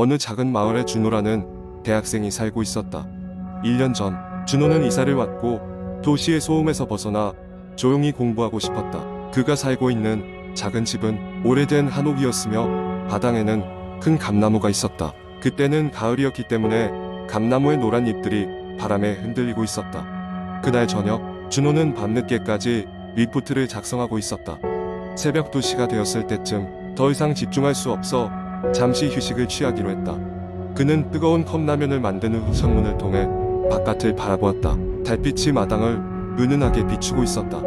어느 작은 마을에 준호라는 대학생이 살고 있었다. 1년 전 준호는 이사를 왔고 도시의 소음에서 벗어나 조용히 공부하고 싶었다. 그가 살고 있는 작은 집은 오래된 한옥이었으며 마당에는 큰 감나무가 있었다. 그때는 가을이었기 때문에 감나무의 노란 잎들이 바람에 흔들리고 있었다. 그날 저녁 준호는 밤늦게까지 리포트를 작성하고 있었다. 새벽 2시가 되었을 때쯤 더 이상 집중할 수 없어 잠시 휴식을 취하기로 했다. 그는 뜨거운 컵라면을 만든 후 창문을 통해 바깥을 바라보았다. 달빛이 마당을 은은하게 비추고 있었다.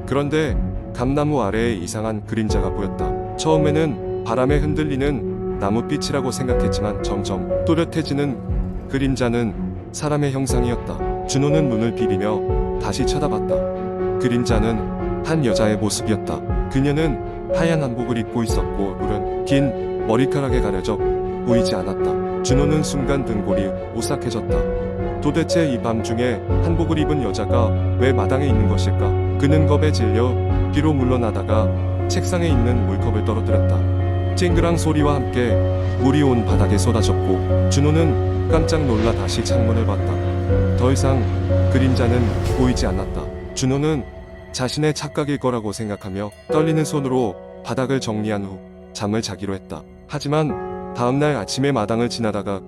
그런데 감나무 아래에 이상한 그림자가 보였다. 처음에는 바람에 흔들리는 나뭇빛이라고 생각했지만 점점 또렷해지는 그림자는 사람의 형상이었다. 준호는 눈을 비비며 다시 쳐다봤다. 그림자는 한 여자의 모습이었다. 그녀는 하얀 한복을 입고 있었고 물은 긴 머리카락에 가려져 보이지 않았다. 준호는 순간 등골이 오싹해졌다. 도대체 이 밤중에 한복을 입은 여자가 왜 마당에 있는 것일까? 그는 겁에 질려 뒤로 물러나다가 책상에 있는 물컵을 떨어뜨렸다. 쨍그랑 소리와 함께 물이 온 바닥에 쏟아졌고 준호는 깜짝 놀라 다시 창문을 봤다. 더 이상 그림자는 보이지 않았다. 준호는 자신의 착각일 거라고 생각하며 떨리는 손으로 바닥을 정리한 후 잠을 자기로 했다. 하지만 다음날 아침에 마당을 지나다가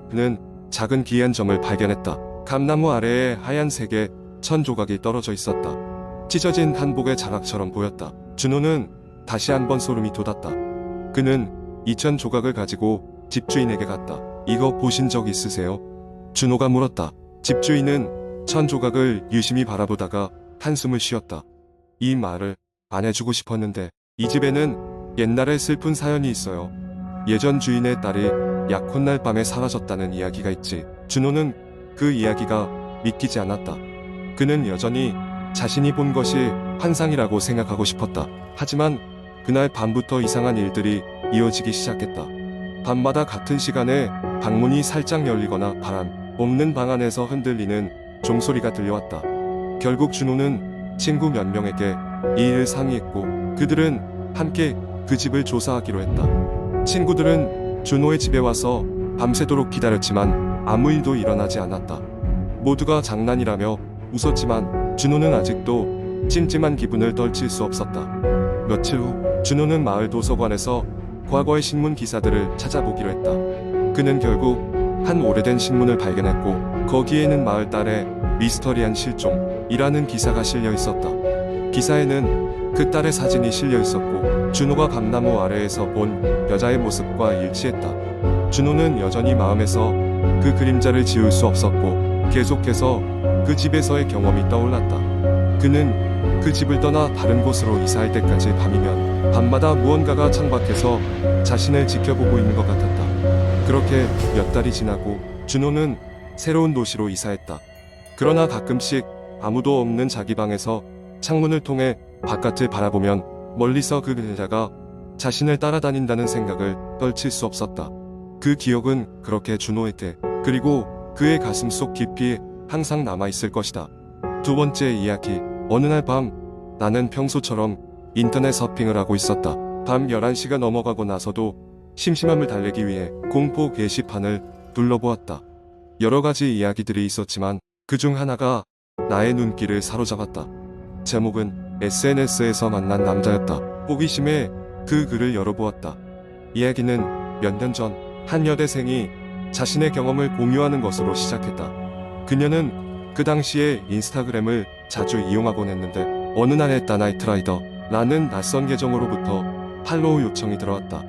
그는 작은 기이한 점을 발견했다. 감나무 아래에 하얀색의 천 조각이 떨어져 있었다. 찢어진 한복의 자락처럼 보였다. 준호는 다시 한번 소름이 돋았다. 그는 이 천 조각을 가지고 집주인에게 갔다. 이거 보신 적 있으세요? 준호가 물었다. 집주인은 천 조각을 유심히 바라보다가 한숨을 쉬었다. 이 말을 안 해주고 싶었는데 이 집에는 옛날에 슬픈 사연이 있어요. 예전 주인의 딸이 약혼날 밤에 사라졌다는 이야기가 있지. 준호는 그 이야기가 믿기지 않았다. 그는 여전히 자신이 본 것이 환상이라고 생각하고 싶었다. 하지만 그날 밤부터 이상한 일들이 이어지기 시작했다. 밤마다 같은 시간에 방문이 살짝 열리거나 바람 없는 방 안에서 흔들리는 종소리가 들려왔다. 결국 준호는 친구 몇 명에게 이 일을 상의했고 그들은 함께 그 집을 조사하기로 했다. 친구들은 준호의 집에 와서 밤새도록 기다렸지만 아무 일도 일어나지 않았다. 모두가 장난이라며 웃었지만 준호는 아직도 찜찜한 기분을 떨칠 수 없었다. 며칠 후 준호는 마을 도서관에서 과거의 신문 기사들을 찾아보기로 했다. 그는 결국 한 오래된 신문을 발견했고 거기에는 마을 딸의 미스터리한 실종이라는 기사가 실려 있었다. 기사에는 그 딸의 사진이 실려 있었고 준호가 감나무 아래에서 본 여자의 모습과 일치했다. 준호는 여전히 마음에서 그 그림자를 지울 수 없었고 계속해서 그 집에서의 경험이 떠올랐다. 그는 그 집을 떠나 다른 곳으로 이사할 때까지 밤이면 밤마다 무언가가 창밖에서 자신을 지켜보고 있는 것 같았다. 그렇게 몇 달이 지나고 준호는 새로운 도시로 이사했다. 그러나 가끔씩 아무도 없는 자기 방에서 창문을 통해 바깥을 바라보면 멀리서 그 그림자가 자신을 따라다닌다는 생각을 떨칠 수 없었다. 그 기억은 그렇게 준호에게 그리고 그의 가슴 속 깊이 항상 남아있을 것이다. 두 번째 이야기. 어느 날 밤 나는 평소처럼 인터넷 서핑을 하고 있었다. 밤 11시가 넘어가고 나서도 심심함을 달래기 위해 공포 게시판을 둘러보았다. 여러 가지 이야기들이 있었지만 그중 하나가 나의 눈길을 사로잡았다. 제목은 SNS에서 만난 남자였다. 호기심에 그 글을 열어보았다. 이야기는 몇 년 전 한 여대생이 자신의 경험을 공유하는 것으로 시작했다. 그녀는 그 당시에 인스타그램을 자주 이용하곤 했는데 어느 날 했다 나이트라이더 라는 낯선 계정으로부터 팔로우 요청이 들어왔다.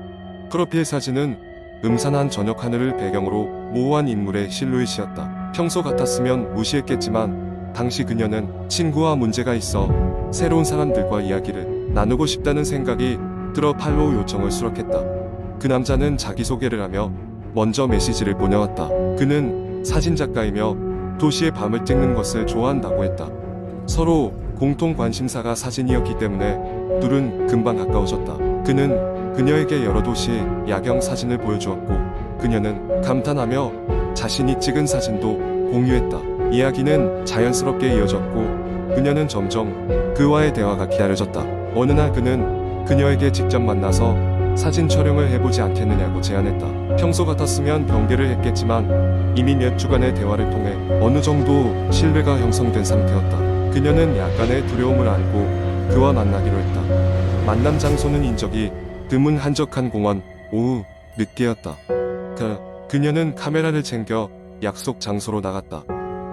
프로필 사진은 음산한 저녁 하늘을 배경으로 모호한 인물의 실루엣이었다. 평소 같았으면 무시했겠지만 당시 그녀는 친구와 문제가 있어 새로운 사람들과 이야기를 나누고 싶다는 생각이 들어 팔로우 요청을 수락했다. 그 남자는 자기소개를 하며 먼저 메시지를 보내왔다. 그는 사진작가이며 도시의 밤을 찍는 것을 좋아한다고 했다. 서로 공통 관심사가 사진이었기 때문에 둘은 금방 가까워졌다. 그는 그녀에게 여러 도시 야경 사진을 보여주었고 그녀는 감탄하며 자신이 찍은 사진도 공유했다. 이야기는 자연스럽게 이어졌고 그녀는 점점 그와의 대화가 기다려졌다. 어느 날 그는 그녀에게 직접 만나서 사진 촬영을 해보지 않겠느냐고 제안했다. 평소 같았으면 경계를 했겠지만 이미 몇 주간의 대화를 통해 어느 정도 신뢰가 형성된 상태였다. 그녀는 약간의 두려움을 안고 그와 만나기로 했다. 만남 장소는 인적이 드문 한적한 공원. 오후 늦게였다. 그녀는 카메라를 챙겨 약속 장소로 나갔다.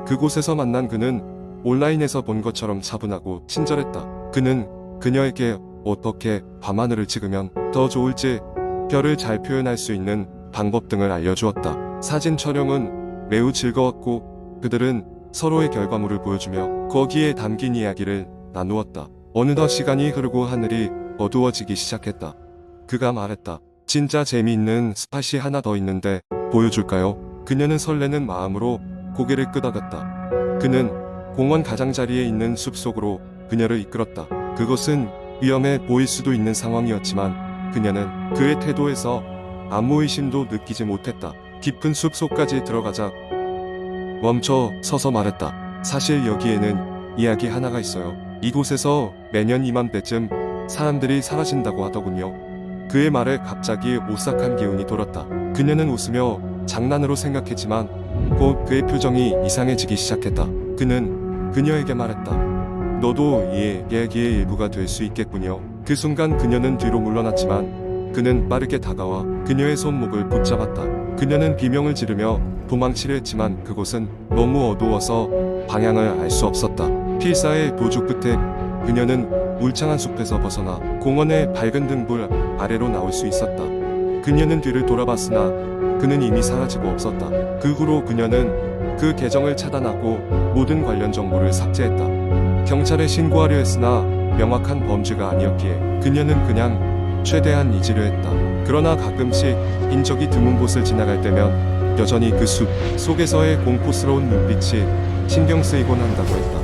그곳에서 만난 그는 온라인에서 본 것처럼 차분하고 친절했다. 그는 그녀에게 어떻게 밤하늘을 찍으면 더 좋을지, 별을 잘 표현할 수 있는 방법 등을 알려주었다. 사진 촬영은 매우 즐거웠고 그들은 서로의 결과물을 보여주며 거기에 담긴 이야기를 나누었다. 어느덧 시간이 흐르고 하늘이 어두워지기 시작했다. 그가 말했다. 진짜 재미있는 스팟이 하나 더 있는데 보여줄까요? 그녀는 설레는 마음으로 고개를 끄덕였다. 그는 공원 가장자리에 있는 숲속으로 그녀를 이끌었다. 그것은 위험해 보일 수도 있는 상황이었지만 그녀는 그의 태도에서 아무 의심도 느끼지 못했다. 깊은 숲속까지 들어가자 멈춰 서서 말했다. 사실 여기에는 이야기 하나가 있어요. 이곳에서 매년 이맘때쯤 사람들이 사라진다고 하더군요. 그의 말에 갑자기 오싹한 기운이 돌았다. 그녀는 웃으며 장난으로 생각했지만 곧 그의 표정이 이상해지기 시작했다. 그는 그녀에게 말했다. 너도 이 이야기의 일부가 될 수 있겠군요. 그 순간 그녀는 뒤로 물러났지만 그는 빠르게 다가와 그녀의 손목을 붙잡았다. 그녀는 비명을 지르며 도망치려 했지만 그곳은 너무 어두워서 방향을 알 수 없었다. 필사의 도주 끝에 그녀는 울창한 숲에서 벗어나 공원의 밝은 등불 아래로 나올 수 있었다. 그녀는 뒤를 돌아봤으나 그는 이미 사라지고 없었다. 그 후로 그녀는 그 계정을 차단하고 모든 관련 정보를 삭제했다. 경찰에 신고하려 했으나 명확한 범죄가 아니었기에 그녀는 그냥 최대한 잊으려 했다. 그러나 가끔씩 인적이 드문 곳을 지나갈 때면 여전히 그 숲 속에서의 공포스러운 눈빛이 신경 쓰이곤 한다고 했다.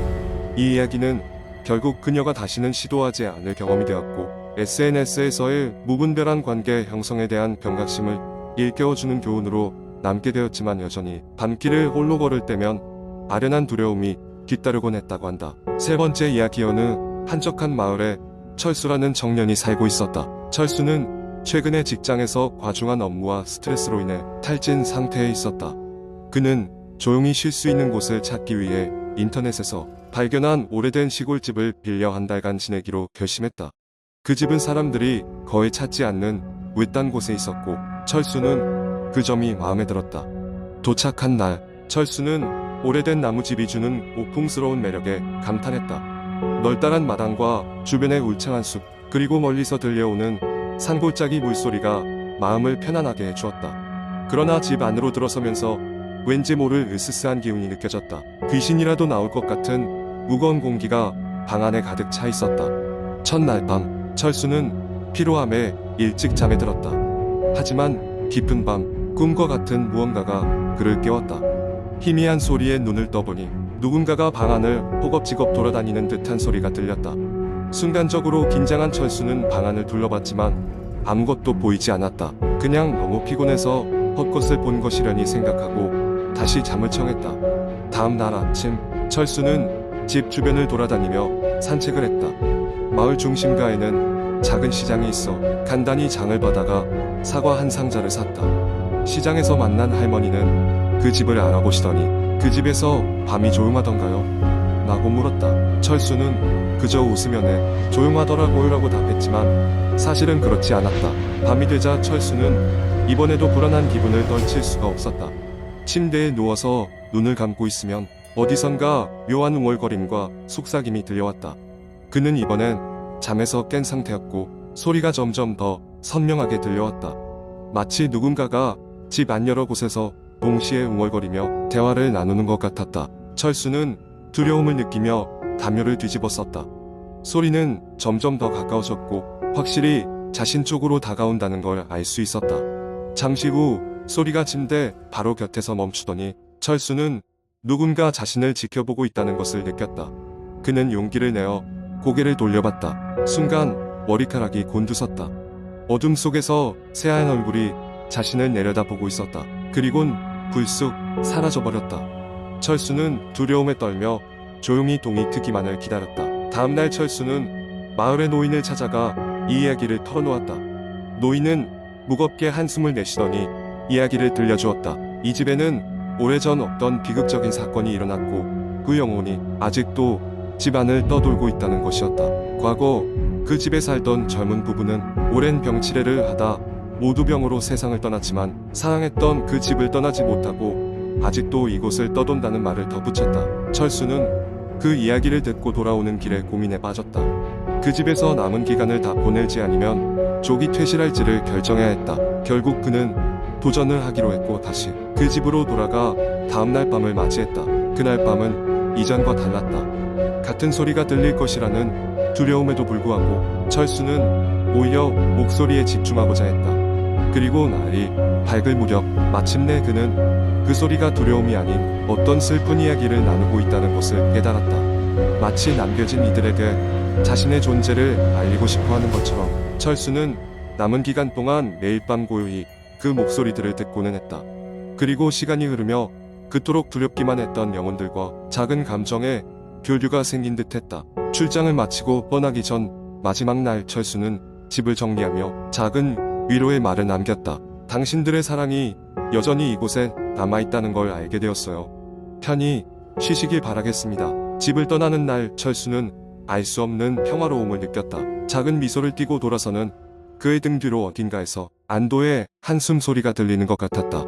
이 이야기는 결국 그녀가 다시는 시도하지 않을 경험이 되었고 SNS에서의 무분별한 관계 형성에 대한 경각심을 일깨워주는 교훈으로 남게 되었지만 여전히 밤길을 홀로 걸을 때면 아련한 두려움이 뒤따르곤 했다고 한다. 세 번째 이야기. 어느 한적한 마을에 철수라는 청년이 살고 있었다. 철수는 최근에 직장에서 과중한 업무와 스트레스로 인해 탈진 상태에 있었다. 그는 조용히 쉴 수 있는 곳을 찾기 위해 인터넷에서 발견한 오래된 시골집을 빌려 한 달간 지내기로 결심했다. 그 집은 사람들이 거의 찾지 않는 외딴 곳에 있었고 철수는 그 점이 마음에 들었다. 도착한 날 철수는 오래된 나무집이 주는 오풍스러운 매력에 감탄했다. 널따란 마당과 주변의 울창한 숲 그리고 멀리서 들려오는 산골짜기 물소리가 마음을 편안하게 해주었다. 그러나 집 안으로 들어서면서 왠지 모를 으스스한 기운이 느껴졌다. 귀신이라도 나올 것 같은 무거운 공기가 방 안에 가득 차 있었다. 첫날 밤 철수는 피로함에 일찍 잠에 들었다. 하지만 깊은 밤 꿈과 같은 무언가가 그를 깨웠다. 희미한 소리에 눈을 떠보니 누군가가 방 안을 허겁지겁 돌아다니는 듯한 소리가 들렸다. 순간적으로 긴장한 철수는 방 안을 둘러봤지만 아무것도 보이지 않았다. 그냥 너무 피곤해서 헛것을 본 것이려니 생각하고 다시 잠을 청했다. 다음 날 아침 철수는 집 주변을 돌아다니며 산책을 했다. 마을 중심가에는 작은 시장이 있어 간단히 장을 봐다가 사과 한 상자를 샀다. 시장에서 만난 할머니는 그 집을 알아보시더니 그 집에서 밤이 조용하던가요? 라고 물었다. 철수는 그저 웃으며 네, 조용하더라고요 라고 답했지만 사실은 그렇지 않았다. 밤이 되자 철수는 이번에도 불안한 기분을 떨칠 수가 없었다. 침대에 누워서 눈을 감고 있으면 어디선가 묘한 웅얼거림과 속삭임이 들려왔다. 그는 이번엔 잠에서 깬 상태였고 소리가 점점 더 선명하게 들려왔다. 마치 누군가가 집 안 여러 곳에서 동시에 웅얼거리며 대화를 나누는 것 같았다. 철수는 두려움을 느끼며 담요를 뒤집어 썼다. 소리는 점점 더 가까워졌고 확실히 자신 쪽으로 다가온다는 걸 알 수 있었다. 잠시 후 소리가 침대 바로 곁에서 멈추더니 철수는 누군가 자신을 지켜보고 있다는 것을 느꼈다. 그는 용기를 내어 고개를 돌려봤다. 순간 머리카락이 곤두섰다. 어둠 속에서 새하얀 얼굴이 자신을 내려다보고 있었다. 그리곤 불쑥 사라져버렸다. 철수는 두려움에 떨며 조용히 동이 트기만을 기다렸다. 다음날 철수는 마을의 노인을 찾아가 이 이야기를 털어놓았다. 노인은 무겁게 한숨을 내쉬더니 이야기를 들려주었다. 이 집에는 오래전 어떤 비극적인 사건이 일어났고 그 영혼이 아직도 집안을 떠돌고 있다는 것이었다. 과거 그 집에 살던 젊은 부부는 오랜 병치레를 하다 모두 병으로 세상을 떠났지만 사랑했던 그 집을 떠나지 못하고 아직도 이곳을 떠돈다는 말을 덧붙였다. 철수는 그 이야기를 듣고 돌아오는 길에 고민에 빠졌다. 그 집에서 남은 기간을 다 보낼지 아니면 조기 퇴실할지를 결정해야 했다. 결국 그는 도전을 하기로 했고 다시 그 집으로 돌아가 다음날 밤을 맞이했다. 그날 밤은 이전과 달랐다. 같은 소리가 들릴 것이라는 두려움에도 불구하고 철수는 오히려 목소리에 집중하고자 했다. 그리고 날이 밝을 무렵 마침내 그는 그 소리가 두려움이 아닌 어떤 슬픈 이야기를 나누고 있다는 것을 깨달았다. 마치 남겨진 이들에게 자신의 존재를 알리고 싶어 하는 것처럼 철수는 남은 기간 동안 매일 밤 고요히 그 목소리들을 듣고는 했다. 그리고 시간이 흐르며 그토록 두렵기만 했던 영혼들과 작은 감정에 교류가 생긴 듯 했다. 출장을 마치고 떠나기 전 마지막 날 철수는 집을 정리하며 작은 위로의 말을 남겼다. 당신들의 사랑이 여전히 이곳에 남아있다는 걸 알게 되었어요. 편히 쉬시길 바라겠습니다. 집을 떠나는 날 철수는 알 수 없는 평화로움을 느꼈다. 작은 미소를 띠고 돌아서는 그의 등 뒤로 어딘가에서 안도의 한숨 소리가 들리는 것 같았다.